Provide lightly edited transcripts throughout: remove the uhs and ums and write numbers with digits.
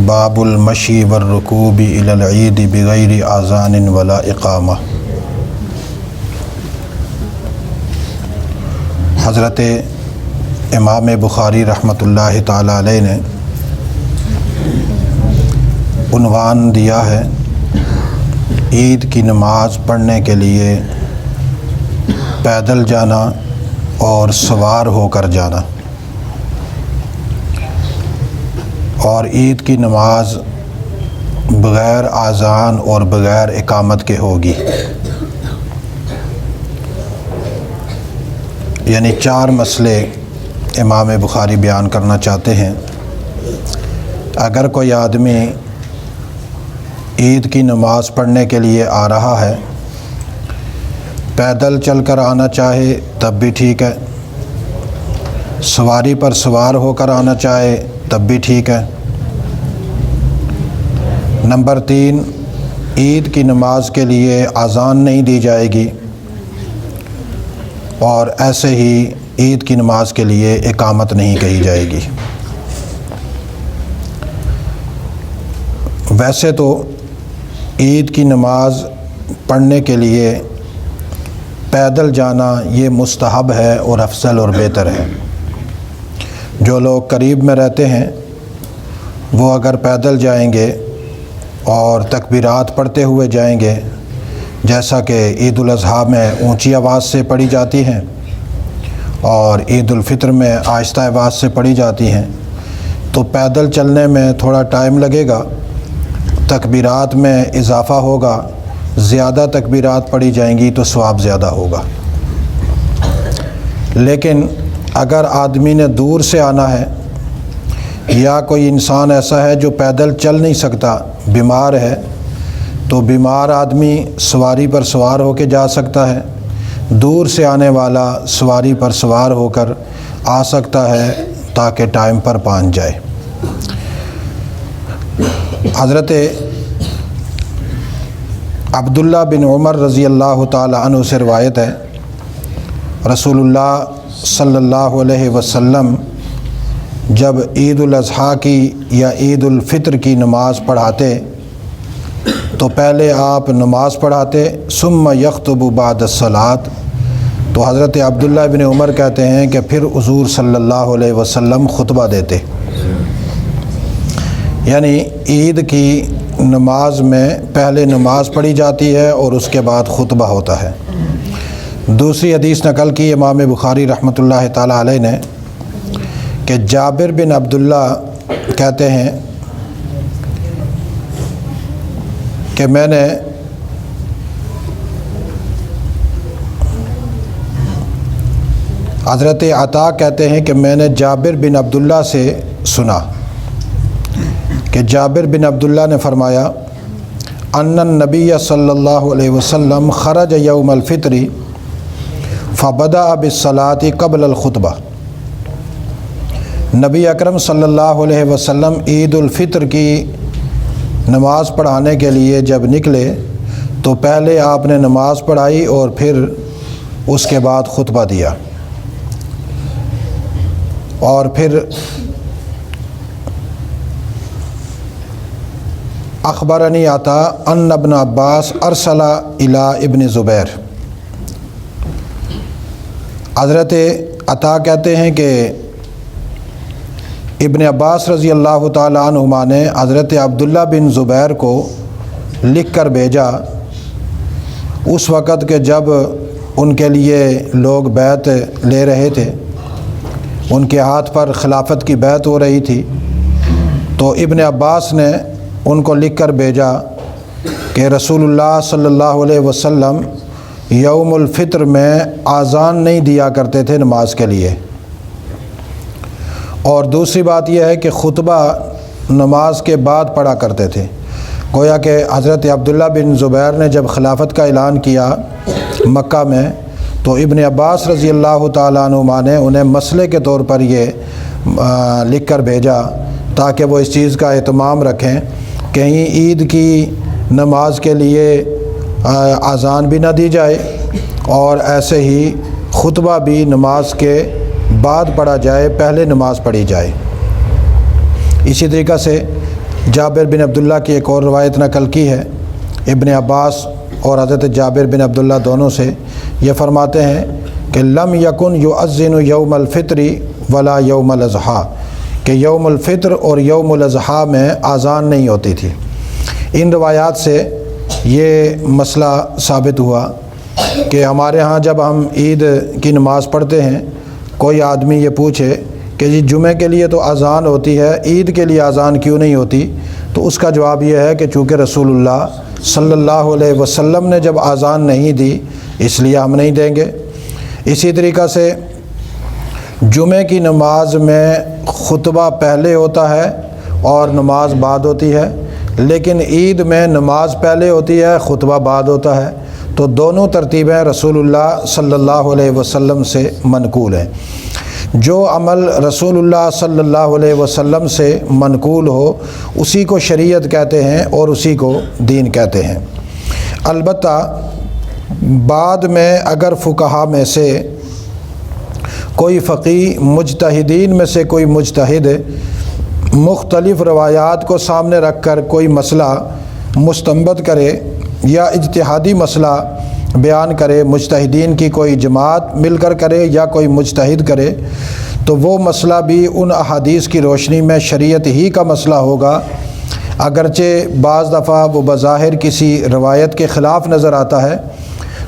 باب المشی والرکوب الی العید بغیر اذان ولا اقامہ۔ حضرت امام بخاری رحمۃ اللہ تعالی علیہ نے عنوان دیا ہے عید کی نماز پڑھنے کے لیے پیدل جانا اور سوار ہو کر جانا، اور عید کی نماز بغیر اذان اور بغیر اقامت کے ہوگی۔ یعنی 4 مسئلے امام بخاری بیان کرنا چاہتے ہیں۔ اگر کوئی آدمی عید کی نماز پڑھنے کے لیے آ رہا ہے، پیدل چل کر آنا چاہے تب بھی ٹھیک ہے، سواری پر سوار ہو کر آنا چاہے تب بھی ٹھیک ہے۔ نمبر 3، عید کی نماز کے لیے اذان نہیں دی جائے گی، اور ایسے ہی عید کی نماز کے لیے اقامت نہیں کہی جائے گی۔ ویسے تو عید کی نماز پڑھنے کے لیے پیدل جانا یہ مستحب ہے اور افضل اور بہتر ہے۔ جو لوگ قریب میں رہتے ہیں وہ اگر پیدل جائیں گے اور تکبیرات پڑھتے ہوئے جائیں گے، جیسا کہ عید الاضحیٰ میں اونچی آواز سے پڑھی جاتی ہیں اور عید الفطر میں آہستہ آواز سے پڑھی جاتی ہیں، تو پیدل چلنے میں تھوڑا ٹائم لگے گا، تکبیرات میں اضافہ ہوگا، زیادہ تکبیرات پڑھی جائیں گی تو ثواب زیادہ ہوگا۔ لیکن اگر آدمی نے دور سے آنا ہے یا کوئی انسان ایسا ہے جو پیدل چل نہیں سکتا، بیمار ہے، تو بیمار آدمی سواری پر سوار ہو کے جا سکتا ہے، دور سے آنے والا سواری پر سوار ہو کر آ سکتا ہے تاکہ ٹائم پر پہنچ جائے۔ حضرت عبداللہ بن عمر رضی اللہ تعالی عنہ سے روایت ہے، رسول اللہ صلی اللہ علیہ وسلم جب عید الاضحیٰ کی یا عید الفطر کی نماز پڑھاتے تو پہلے آپ نماز پڑھاتے، ثم یخطب بعد الصلاۃ، تو حضرت عبداللہ بن عمر کہتے ہیں کہ پھر حضور صلی اللہ علیہ وسلم خطبہ دیتے۔ یعنی عید کی نماز میں پہلے نماز پڑھی جاتی ہے اور اس کے بعد خطبہ ہوتا ہے۔ دوسری حدیث نقل کی امام بخاری رحمۃ اللہ تعالی علیہ نے کہ جابر بن عبداللہ کہتے ہیں کہ میں نے حضرت عطا کہتے ہیں کہ میں نے جابر بن عبداللہ سے سنا کہ جابر بن عبداللہ نے فرمایا ان النبی صلی اللہ علیہ وسلم خرج یوم الفطر فبدأ بالصلاۃ قبل الخطبہ۔ نبی اکرم صلی اللہ علیہ وسلم عید الفطر کی نماز پڑھانے کے لیے جب نکلے تو پہلے آپ نے نماز پڑھائی اور پھر اس کے بعد خطبہ دیا، اور پھر اخبرنی عطا ان ابن عباس ارسل الی ابن زبیر۔ حضرت عطا کہتے ہیں کہ ابن عباس رضی اللہ تعالیٰ عنہما نے حضرت عبداللہ بن زبیر کو لکھ کر بھیجا اس وقت کہ جب ان کے لیے لوگ بیعت لے رہے تھے، ان کے ہاتھ پر خلافت کی بیعت ہو رہی تھی، تو ابن عباس نے ان کو لکھ کر بھیجا کہ رسول اللہ صلی اللہ علیہ وسلم یوم الفطر میں اذان نہیں دیا کرتے تھے نماز کے لیے، اور دوسری بات یہ ہے کہ خطبہ نماز کے بعد پڑھا کرتے تھے۔ گویا کہ حضرت عبداللہ بن زبیر نے جب خلافت کا اعلان کیا مکہ میں تو ابن عباس رضی اللہ تعالیٰ عنہما نے انہیں مسئلے کے طور پر یہ لکھ کر بھیجا تاکہ وہ اس چیز کا اہتمام رکھیں، کہیں عید کی نماز کے لیے اذان بھی نہ دی جائے اور ایسے ہی خطبہ بھی نماز کے بعد پڑھا جائے، پہلے نماز پڑھی جائے۔ اسی طریقہ سے جابر بن عبداللہ کی ایک اور روایت نقل کی ہے، ابن عباس اور حضرت جابر بن عبداللہ دونوں سے، یہ فرماتے ہیں کہ لم یکن یؤذن یوم الفطر ولا یوم الاضحیٰ، کہ یوم الفطر اور یوم الاضحیٰ میں اذان نہیں ہوتی تھی۔ ان روایات سے یہ مسئلہ ثابت ہوا کہ ہمارے ہاں جب ہم عید کی نماز پڑھتے ہیں، کوئی آدمی یہ پوچھے کہ جی جمعے کے لیے تو اذان ہوتی ہے، عید کے لیے اذان کیوں نہیں ہوتی؟ تو اس کا جواب یہ ہے کہ چونکہ رسول اللہ صلی اللہ علیہ وسلم نے جب اذان نہیں دی اس لیے ہم نہیں دیں گے۔ اسی طریقہ سے جمعے کی نماز میں خطبہ پہلے ہوتا ہے اور نماز بعد ہوتی ہے، لیکن عید میں نماز پہلے ہوتی ہے، خطبہ بعد ہوتا ہے، تو دونوں ترتیبیں رسول اللہ صلی اللہ علیہ وسلم سے منقول ہیں۔ جو عمل رسول اللہ صلی اللہ علیہ وسلم سے منقول ہو اسی کو شریعت کہتے ہیں اور اسی کو دین کہتے ہیں۔ البتہ بعد میں اگر فقہا میں سے کوئی فقیہ، مجتہدین میں سے کوئی مجتہد مختلف روایات کو سامنے رکھ کر کوئی مسئلہ مستنبط کرے یا اجتہادی مسئلہ بیان کرے، مجتہدین کی کوئی جماعت مل کر کرے یا کوئی مجتہد کرے، تو وہ مسئلہ بھی ان احادیث کی روشنی میں شریعت ہی کا مسئلہ ہوگا، اگرچہ بعض دفعہ وہ بظاہر کسی روایت کے خلاف نظر آتا ہے،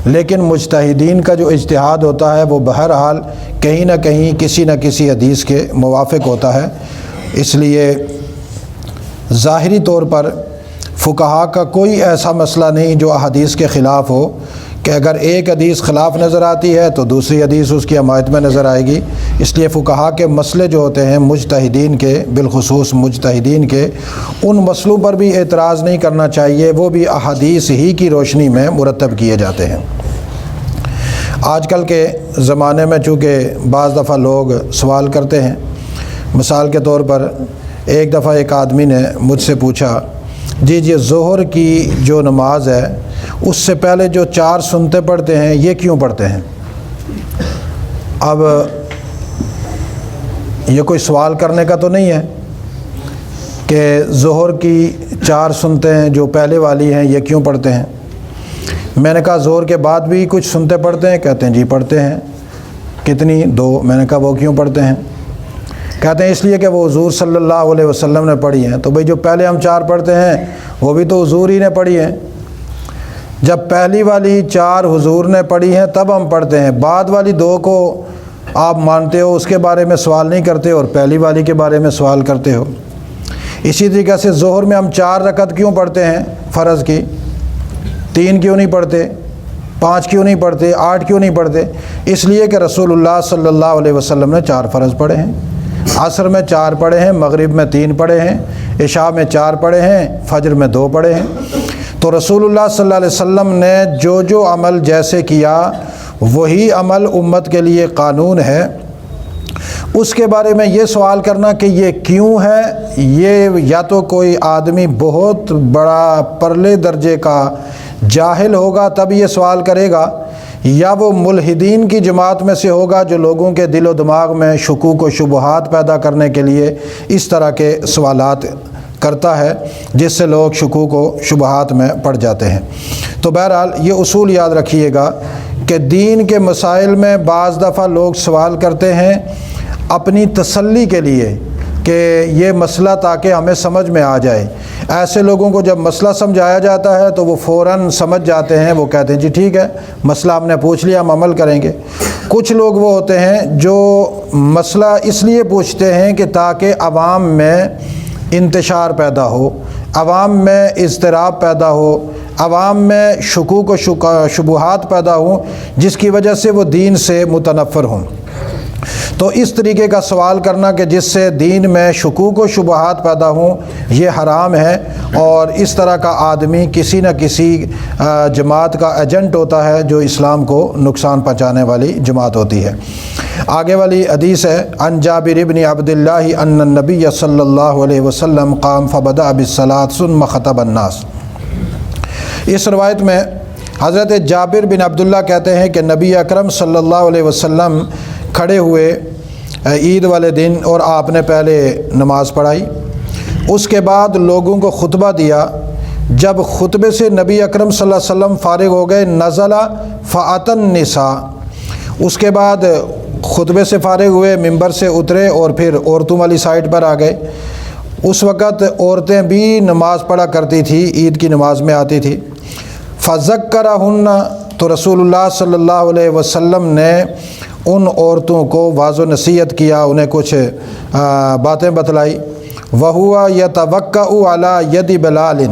لیکن مجتہدین کا جو اجتہاد ہوتا ہے وہ بہرحال کہیں نہ کہیں کسی نہ کسی حدیث کے موافق ہوتا ہے۔ اس لیے ظاہری طور پر فقہا کا کوئی ایسا مسئلہ نہیں جو احادیث کے خلاف ہو کہ اگر ایک حدیث خلاف نظر آتی ہے تو دوسری حدیث اس کی حمایت میں نظر آئے گی۔ اس لیے فقہا کے مسئلے جو ہوتے ہیں مجتہدین کے، بالخصوص مجتہدین کے، ان مسئلوں پر بھی اعتراض نہیں کرنا چاہیے، وہ بھی احادیث ہی کی روشنی میں مرتب کیے جاتے ہیں۔ آج کل کے زمانے میں چونکہ بعض دفعہ لوگ سوال کرتے ہیں، مثال کے طور پر ایک دفعہ ایک آدمی نے مجھ سے پوچھا، جی ظہر کی جو نماز ہے اس سے پہلے جو 4 سنتیں پڑھتے ہیں یہ کیوں پڑھتے ہیں؟ اب یہ کوئی سوال کرنے کا تو نہیں ہے کہ ظہر کی 4 سنتیں جو پہلے والی ہیں یہ کیوں پڑھتے ہیں؟ میں نے کہا ظہر کے بعد بھی کچھ سنتیں پڑھتے ہیں؟ کہتے ہیں جی پڑھتے ہیں۔ کتنی؟ 2۔ میں نے کہا وہ کیوں پڑھتے ہیں؟ کہتے ہیں اس لیے کہ وہ حضور صلی اللہ علیہ وسلم نے پڑھی ہیں۔ تو بھئی جو پہلے ہم 4 پڑھتے ہیں وہ بھی تو حضور ہی نے پڑھی ہیں۔ جب پہلی والی 4 حضور نے پڑھی ہیں تب ہم پڑھتے ہیں، بعد والی 2 کو آپ مانتے ہو، اس کے بارے میں سوال نہیں کرتے اور پہلی والی کے بارے میں سوال کرتے ہو۔ اسی طریقے سے ظہر میں ہم 4 رکعت کیوں پڑھتے ہیں فرض کی؟ 3 کیوں نہیں پڑھتے؟ 5 کیوں نہیں پڑھتے؟ 8 کیوں نہیں پڑھتے؟ اس لیے کہ رسول اللہ صلی اللہ علیہ وسلم نے 4 فرض پڑھے ہیں، عصر میں 4 پڑھے ہیں، مغرب میں 3 پڑھے ہیں، عشاء میں 4 پڑھے ہیں، فجر میں 2 پڑھے ہیں۔ تو رسول اللہ صلی اللہ علیہ وسلم نے جو عمل جیسے کیا وہی عمل امت کے لیے قانون ہے۔ اس کے بارے میں یہ سوال کرنا کہ یہ کیوں ہے، یہ یا تو کوئی آدمی بہت بڑا پرلے درجے کا جاہل ہوگا تب یہ سوال کرے گا، یا وہ ملحدین کی جماعت میں سے ہوگا جو لوگوں کے دل و دماغ میں شکوک و شبہات پیدا کرنے کے لیے اس طرح کے سوالات کرتا ہے، جس سے لوگ شکوک و شبہات میں پڑ جاتے ہیں۔ تو بہرحال یہ اصول یاد رکھیے گا کہ دین کے مسائل میں بعض دفعہ لوگ سوال کرتے ہیں اپنی تسلی کے لیے کہ یہ مسئلہ تاکہ ہمیں سمجھ میں آ جائے۔ ایسے لوگوں کو جب مسئلہ سمجھایا جاتا ہے تو وہ فوراً سمجھ جاتے ہیں، وہ کہتے ہیں جی ٹھیک ہے مسئلہ ہم نے پوچھ لیا، ہم عمل کریں گے۔ کچھ لوگ وہ ہوتے ہیں جو مسئلہ اس لیے پوچھتے ہیں کہ تاکہ عوام میں انتشار پیدا ہو، عوام میں اضطراب پیدا ہو، عوام میں شکوک و شبہات پیدا ہوں، جس کی وجہ سے وہ دین سے متنفر ہوں۔ تو اس طریقے کا سوال کرنا کہ جس سے دین میں شکوک و شبہات پیدا ہوں یہ حرام ہے، اور اس طرح کا آدمی کسی نہ کسی جماعت کا ایجنٹ ہوتا ہے جو اسلام کو نقصان پہنچانے والی جماعت ہوتی ہے۔ آگے والی حدیث ہے، عن جابر بن عبداللہ ان النبی صلی اللہ علیہ وسلم قام فبدأ بالصلاۃ ثم خطب الناس۔ اس روایت میں حضرت جابر بن عبداللہ کہتے ہیں کہ نبی اکرم صلی اللہ علیہ وسلم کھڑے ہوئے عید والے دن اور آپ نے پہلے نماز پڑھائی، اس کے بعد لوگوں کو خطبہ دیا۔ جب خطبے سے نبی اکرم صلی اللہ علیہ وسلم فارغ ہو گئے، نزل فأتی النساء، اس کے بعد خطبے سے فارغ ہوئے، ممبر سے اترے اور پھر عورتوں والی سائڈ پر آ گئے۔ اس وقت عورتیں بھی نماز پڑھا کرتی تھی، عید کی نماز میں آتی تھی۔ فذکرہن، تو رسول اللہ صلی اللہ علیہ وسلم نے ان عورتوں کو واضح و نصیحت کیا، انہیں کچھ باتیں بتلائی۔ وہو یتوکأ علی ید بلال،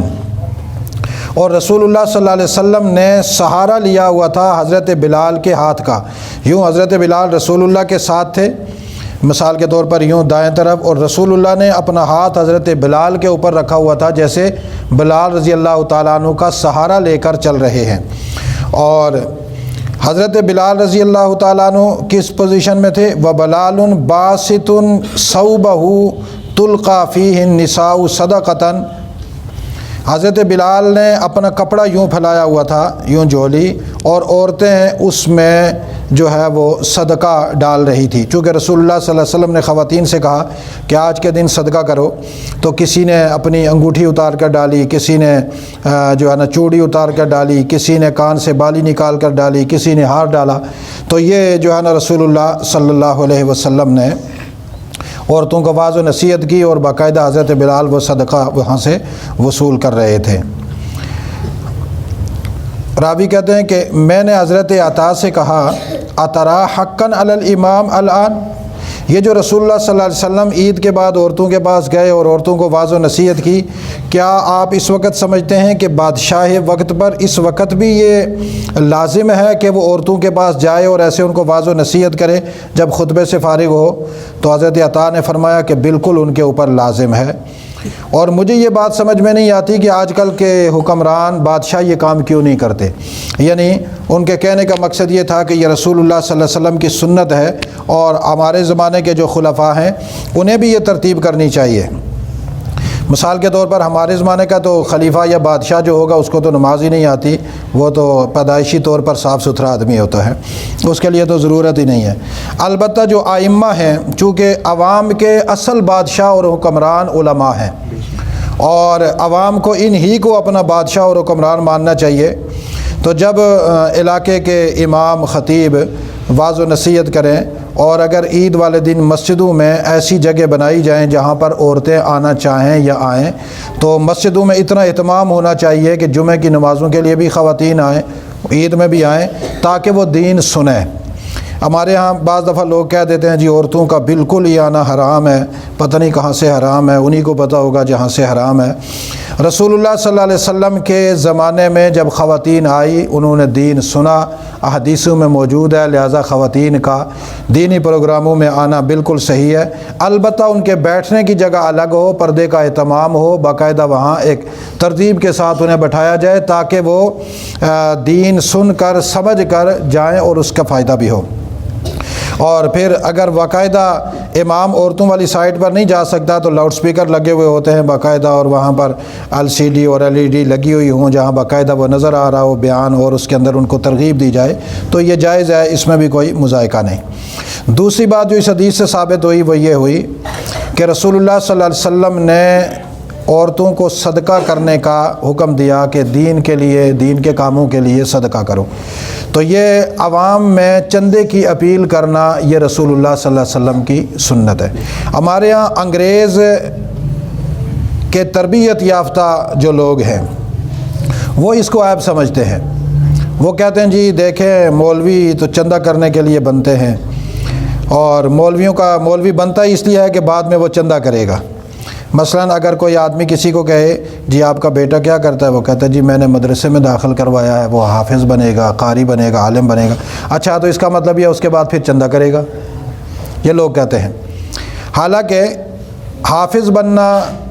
اور رسول اللہ صلی اللہ علیہ وسلم نے سہارا لیا ہوا تھا حضرت بلال کے ہاتھ کا۔ یوں حضرت بلال رسول اللہ کے ساتھ تھے، مثال کے طور پر یوں دائیں طرف، اور رسول اللہ نے اپنا ہاتھ حضرت بلال کے اوپر رکھا ہوا تھا، جیسے بلال رضی اللہ تعالیٰ عنہ کا سہارا لے کر چل رہے ہیں۔ اور حضرت بلال رضی اللہ تعالیٰ عنہ کس پوزیشن میں تھے؟ وَبَلَالٌ بَاسِطٌ ثَوْبَهُ تُلْقَى فِيهِ النِّسَاءُ صَدَقَةً، حضرت بلال نے اپنا کپڑا یوں پھیلایا ہوا تھا، یوں جھولی، اور عورتیں اس میں جو ہے وہ صدقہ ڈال رہی تھی۔ چونکہ رسول اللہ صلی اللہ علیہ وسلم نے خواتین سے کہا کہ آج کے دن صدقہ کرو، تو کسی نے اپنی انگوٹھی اتار کر ڈالی، کسی نے جو ہے نا چوڑی اتار کر ڈالی، کسی نے کان سے بالی نکال کر ڈالی، کسی نے ہار ڈالا۔ تو یہ جو ہے نا رسول اللہ صلی اللہ علیہ وسلم نے عورتوں کو واضح نصیحت کی، اور باقاعدہ حضرت بلال وہ صدقہ وہاں سے وصول کر رہے تھے۔ راوی کہتے ہیں کہ میں نے حضرت عطا سے کہا اترا حقاً علی الامام الآن، یہ جو رسول اللہ صلی اللہ علیہ وسلم عید کے بعد عورتوں کے پاس گئے اور عورتوں کو واضح و نصیحت کی، کیا آپ اس وقت سمجھتے ہیں کہ بادشاہ وقت پر اس وقت بھی یہ لازم ہے کہ وہ عورتوں کے پاس جائے اور ایسے ان کو واضح و نصیحت کرے جب خطبے سے فارغ ہو؟ تو حضرت عطا نے فرمایا کہ بالکل ان کے اوپر لازم ہے، اور مجھے یہ بات سمجھ میں نہیں آتی کہ آج کل کے حکمران بادشاہ یہ کام کیوں نہیں کرتے۔ یعنی ان کے کہنے کا مقصد یہ تھا کہ یہ رسول اللہ صلی اللہ علیہ وسلم کی سنت ہے، اور ہمارے زمانے کے جو خلفاء ہیں انہیں بھی یہ ترتیب کرنی چاہیے۔ مثال کے طور پر ہمارے زمانے کا تو خلیفہ یا بادشاہ جو ہوگا اس کو تو نماز ہی نہیں آتی، وہ تو پیدائشی طور پر صاف ستھرا آدمی ہوتا ہے، اس کے لیے تو ضرورت ہی نہیں ہے۔ البتہ جو ائمہ ہیں، چونکہ عوام کے اصل بادشاہ اور حکمران علماء ہیں، اور عوام کو انہی کو اپنا بادشاہ اور حکمران ماننا چاہیے، تو جب علاقے کے امام خطیب واضح و نصیحت کریں، اور اگر عید والے دن مسجدوں میں ایسی جگہ بنائی جائیں جہاں پر عورتیں آنا چاہیں یا آئیں، تو مسجدوں میں اتنا اہتمام ہونا چاہیے کہ جمعہ کی نمازوں کے لیے بھی خواتین آئیں، عید میں بھی آئیں، تاکہ وہ دین سنیں۔ ہمارے ہاں بعض دفعہ لوگ کہہ دیتے ہیں جی عورتوں کا بالکل ہی آنا حرام ہے، پتہ نہیں کہاں سے حرام ہے، انہی کو پتہ ہوگا جہاں سے حرام ہے۔ رسول اللہ صلی اللہ علیہ وسلم کے زمانے میں جب خواتین آئی، انہوں نے دین سنا، احادیثوں میں موجود ہے، لہٰذا خواتین کا دینی پروگراموں میں آنا بالکل صحیح ہے۔ البتہ ان کے بیٹھنے کی جگہ الگ ہو، پردے کا اہتمام ہو، باقاعدہ وہاں ایک ترتیب کے ساتھ انہیں بٹھایا جائے تاکہ وہ دین سن کر سمجھ کر جائیں اور اس کا فائدہ بھی ہو۔ اور پھر اگر باقاعدہ امام عورتوں والی سائٹ پر نہیں جا سکتا تو لاؤڈ سپیکر لگے ہوئے ہوتے ہیں باقاعدہ، اور وہاں پر LCD اور LED لگی ہوئی ہوں جہاں باقاعدہ وہ نظر آ رہا ہو بیان، اور اس کے اندر ان کو ترغیب دی جائے، تو یہ جائز ہے، اس میں بھی کوئی مذائقہ نہیں۔ دوسری بات جو اس حدیث سے ثابت ہوئی وہ یہ ہوئی کہ رسول اللہ صلی اللہ علیہ وسلم نے عورتوں کو صدقہ کرنے کا حکم دیا کہ دین کے لیے، دین کے کاموں کے لیے صدقہ کرو۔ تو یہ عوام میں چندے کی اپیل کرنا یہ رسول اللہ صلی اللہ علیہ وسلم کی سنت ہے۔ ہمارے ہاں انگریز کے تربیت یافتہ جو لوگ ہیں وہ اس کو عیب سمجھتے ہیں، وہ کہتے ہیں جی دیکھیں مولوی تو چندہ کرنے کے لیے بنتے ہیں، اور مولویوں کا مولوی بنتا ہی اس لیے ہے کہ بعد میں وہ چندہ کرے گا۔ مثلا اگر کوئی آدمی کسی کو کہے جی آپ کا بیٹا کیا کرتا ہے، وہ کہتا ہے جی میں نے مدرسے میں داخل کروایا ہے، وہ حافظ بنے گا، قاری بنے گا، عالم بنے گا۔ اچھا تو اس کا مطلب یہ اس کے بعد پھر چندہ کرے گا، یہ لوگ کہتے ہیں۔ حالانکہ حافظ بننا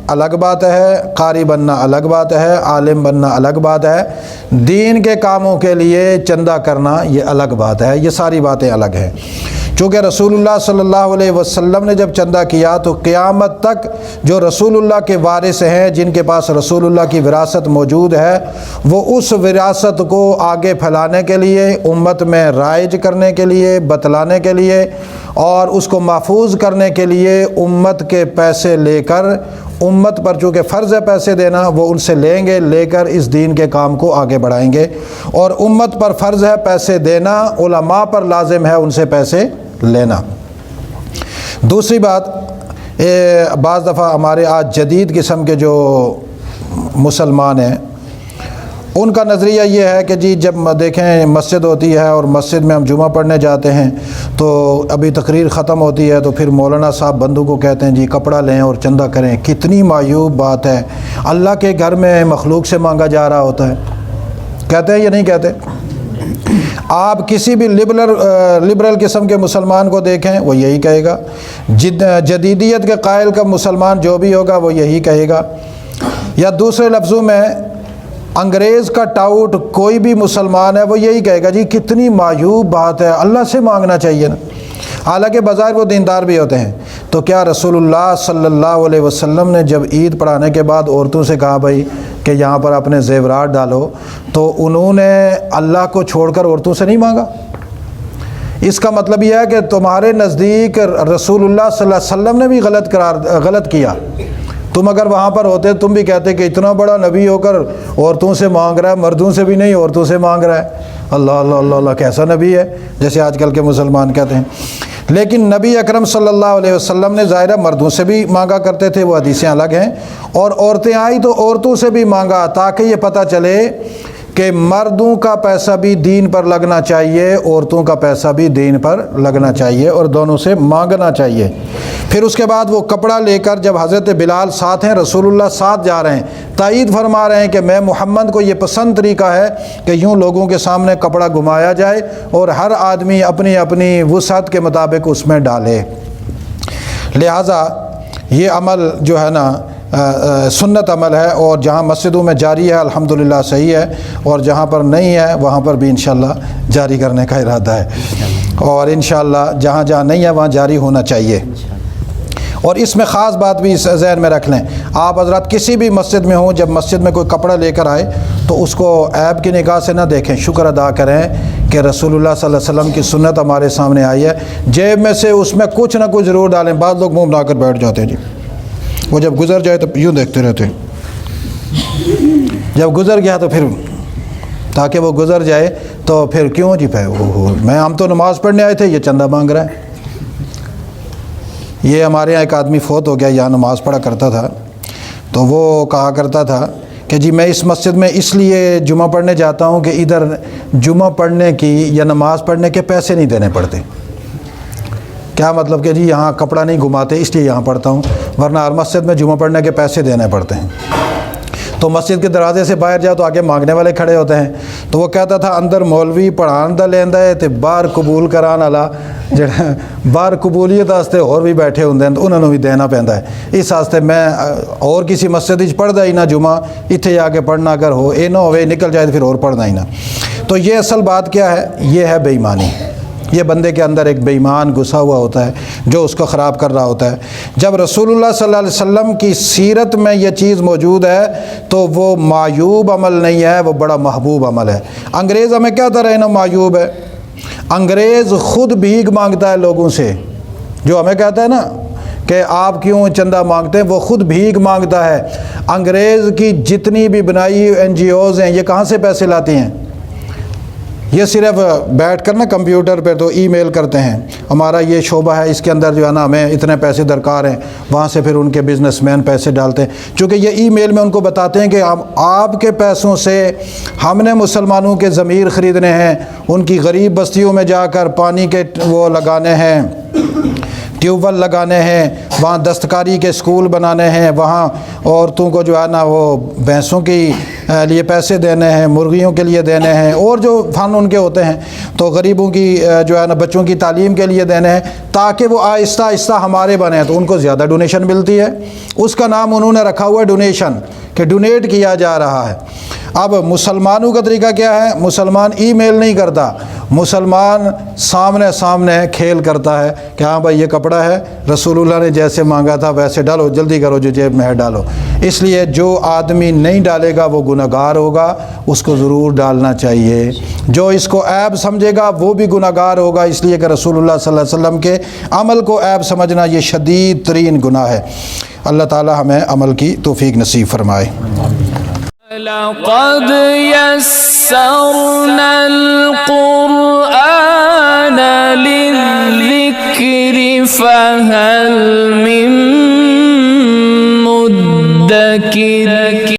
الگ بات ہے، قاری بننا الگ بات ہے، عالم بننا الگ بات ہے، دین کے کاموں کے لیے چندہ کرنا یہ الگ بات ہے، یہ ساری باتیں الگ ہیں۔ چونکہ رسول اللہ صلی اللہ علیہ وسلم نے جب چندہ کیا تو قیامت تک جو رسول اللہ کے وارث ہیں، جن کے پاس رسول اللہ کی وراثت موجود ہے، وہ اس وراثت کو آگے پھیلانے کے لیے، امت میں رائج کرنے کے لیے، بتلانے کے لیے اور اس کو محفوظ کرنے کے لیے امت کے پیسے لے کر، امت پر چونکہ فرض ہے پیسے دینا، وہ ان سے لیں گے، لے کر اس دین کے کام کو آگے بڑھائیں گے۔ اور امت پر فرض ہے پیسے دینا، علماء پر لازم ہے ان سے پیسے لینا۔ دوسری بات، بعض دفعہ ہمارے آج جدید قسم کے جو مسلمان ہیں، ان کا نظریہ یہ ہے کہ جی جب دیکھیں مسجد ہوتی ہے اور مسجد میں ہم جمعہ پڑھنے جاتے ہیں تو ابھی تقریر ختم ہوتی ہے تو پھر مولانا صاحب بندوں کو کہتے ہیں جی کپڑا لیں اور چندہ کریں۔ کتنی معیوب بات ہے، اللہ کے گھر میں مخلوق سے مانگا جا رہا ہوتا ہے۔ کہتے ہیں یا نہیں کہتے؟ آپ کسی بھی لبرل قسم کے مسلمان کو دیکھیں، وہ یہی کہے گا۔ جدیدیت کے قائل کا مسلمان جو بھی ہوگا وہ یہی کہے گا۔ یا دوسرے لفظوں میں انگریز کا ٹاؤٹ کوئی بھی مسلمان ہے وہ یہی کہے گا جی کتنی معیوب بات ہے، اللہ سے مانگنا چاہیے نا، حالانکہ بظاہر وہ دیندار بھی ہوتے ہیں۔ تو کیا رسول اللہ صلی اللہ علیہ وسلم نے جب عید پڑھانے کے بعد عورتوں سے کہا بھائی کہ یہاں پر اپنے زیورات ڈالو، تو انہوں نے اللہ کو چھوڑ کر عورتوں سے نہیں مانگا؟ اس کا مطلب یہ ہے کہ تمہارے نزدیک رسول اللہ صلی اللہ علیہ وسلم نے بھی غلط کیا۔ تم اگر وہاں پر ہوتے تم بھی کہتے کہ اتنا بڑا نبی ہو کر عورتوں سے مانگ رہا ہے، مردوں سے بھی نہیں عورتوں سے مانگ رہا ہے، اللہ اللہ اللہ اللہ کیسا نبی ہے، جیسے آج کل کے مسلمان کہتے ہیں۔ لیکن نبی اکرم صلی اللہ علیہ وسلم نے ظاہرہ مردوں سے بھی مانگا کرتے تھے، وہ حدیثیں الگ ہیں، اور عورتیں آئی تو عورتوں سے بھی مانگا، تاکہ یہ پتہ چلے کہ مردوں کا پیسہ بھی دین پر لگنا چاہیے، عورتوں کا پیسہ بھی دین پر لگنا چاہیے، اور دونوں سے مانگنا چاہیے۔ پھر اس کے بعد وہ کپڑا لے کر جب حضرت بلال ساتھ ہیں، رسول اللہ ساتھ جا رہے ہیں، تائید فرما رہے ہیں کہ میں محمد کو یہ پسند طریقہ ہے کہ یوں لوگوں کے سامنے کپڑا گھمایا جائے اور ہر آدمی اپنی اپنی وسعت کے مطابق اس میں ڈالے۔ لہٰذا یہ عمل جو ہے نا سنت عمل ہے، اور جہاں مسجدوں میں جاری ہے الحمدللہ صحیح ہے، اور جہاں پر نہیں ہے وہاں پر بھی انشاءاللہ جاری کرنے کا ارادہ ہے، اور انشاءاللہ جہاں جہاں نہیں ہے وہاں جاری ہونا چاہیے۔ اور اس میں خاص بات بھی ذہن میں رکھ لیں، آپ حضرات کسی بھی مسجد میں ہوں، جب مسجد میں کوئی کپڑا لے کر آئے تو اس کو عیب کی نگاہ سے نہ دیکھیں، شکر ادا کریں کہ رسول اللہ صلی اللہ علیہ وسلم کی سنت ہمارے سامنے آئی ہے۔ جیب میں سے اس میں کچھ نہ کچھ ضرور ڈالیں، بعض لوگ منہ بنا کر بیٹھ جاتے ہیں جی، وہ جب گزر جائے تو یوں دیکھتے رہتے ہیں، جب گزر گیا تو پھر تاکہ وہ گزر جائے تو پھر کیوں جی میں ہم تو نماز پڑھنے آئے تھے، یہ چندہ مانگ رہا ہے۔ یہ ہمارے یہاں ایک آدمی فوت ہو گیا، یہاں نماز پڑھا کرتا تھا، تو وہ کہا کرتا تھا کہ جی میں اس مسجد میں اس لیے جمعہ پڑھنے جاتا ہوں کہ ادھر جمعہ پڑھنے کی یا نماز پڑھنے کے پیسے نہیں دینے پڑتے۔ کیا مطلب کہ جی یہاں کپڑا نہیں گھماتے اس لیے یہاں پڑھتا ہوں، ورنہ ہر مسجد میں جمعہ پڑھنے کے پیسے دینے پڑتے ہیں۔ تو مسجد کے دروازے سے باہر جاؤ تو آگے مانگنے والے کھڑے ہوتے ہیں، تو وہ کہتا تھا اندر مولوی پڑھان دا لیندا ہے تے باہر قبول کران والا جڑا باہر قبولیت واسطے اور بھی بیٹھے ہوندے ہیں، تو انہوں نے بھی دینا پیندا ہے۔ اس واسطے میں اور کسی مسجد وچ پڑھدا ہی نہ جمعہ، اتھے آ کے پڑھنا اگر ہو اے نہ ہوئے نکل جائے تو پھر اور پڑھنا ہی نہ۔ تو یہ اصل بات کیا ہے؟ یہ ہے بے ایمانی۔ یہ بندے کے اندر ایک بے ایمان گھسا ہوا ہوتا ہے جو اس کو خراب کر رہا ہوتا ہے۔ جب رسول اللہ صلی اللہ علیہ وسلم کی سیرت میں یہ چیز موجود ہے تو وہ معیوب عمل نہیں ہے، وہ بڑا محبوب عمل ہے۔ انگریز ہمیں کہتا رہے نا معیوب ہے، انگریز خود بھیک مانگتا ہے لوگوں سے، جو ہمیں کہتا ہے نا کہ آپ کیوں چندہ مانگتے ہیں، وہ خود بھیک مانگتا ہے۔ انگریز کی جتنی بھی بنائی NGOs ہیں، یہ کہاں سے پیسے لاتی ہیں؟ یہ صرف بیٹھ کر نا کمپیوٹر پہ تو ای میل کرتے ہیں، ہمارا یہ شعبہ ہے، اس کے اندر جو ہے نا ہمیں اتنے پیسے درکار ہیں، وہاں سے پھر ان کے بزنس مین پیسے ڈالتے ہیں، چونکہ یہ ای میل میں ان کو بتاتے ہیں کہ آپ کے پیسوں سے ہم نے مسلمانوں کے ضمیر خریدنے ہیں، ان کی غریب بستیوں میں جا کر پانی کے وہ لگانے ہیں، ٹیوب ویل لگانے ہیں، وہاں دستکاری کے اسکول بنانے ہیں، وہاں عورتوں کو جو ہے نا وہ بھینسوں کی لیے پیسے دینے ہیں، مرغیوں کے لیے دینے ہیں، اور جو فن ان کے ہوتے ہیں، تو غریبوں کی جو ہے نا بچوں کی تعلیم کے لیے دینے ہیں، تاکہ وہ آہستہ آہستہ ہمارے بنے تو ان کو زیادہ ڈونیشن ملتی ہے۔ اس کا نام انہوں نے رکھا ہوا ہے ڈونیشن، کہ ڈونیٹ کیا جا رہا ہے۔ اب مسلمانوں کا طریقہ کیا ہے؟ مسلمان ای میل نہیں کرتا، مسلمان سامنے سامنے کھیل کرتا ہے کہ ہاں بھائی یہ کپڑا ہے، رسول اللہ نے جیسے مانگا تھا ویسے ڈالو، جلدی کرو جو جیب میں ہے ڈالو۔ اس لیے جو آدمی نہیں ڈالے گا وہ گنہگار ہوگا، اس کو ضرور ڈالنا چاہیے۔ جو اس کو عیب سمجھے گا وہ بھی گنہگار ہوگا، اس لیے کہ رسول اللہ صلی اللہ علیہ وسلم کے عمل کو عیب سمجھنا یہ شدید ترین گناہ ہے۔ اللہ تعالی ہمیں عمل کی توفیق نصیب فرمائے۔ لقد يسرنا القرآن للذكر فهل من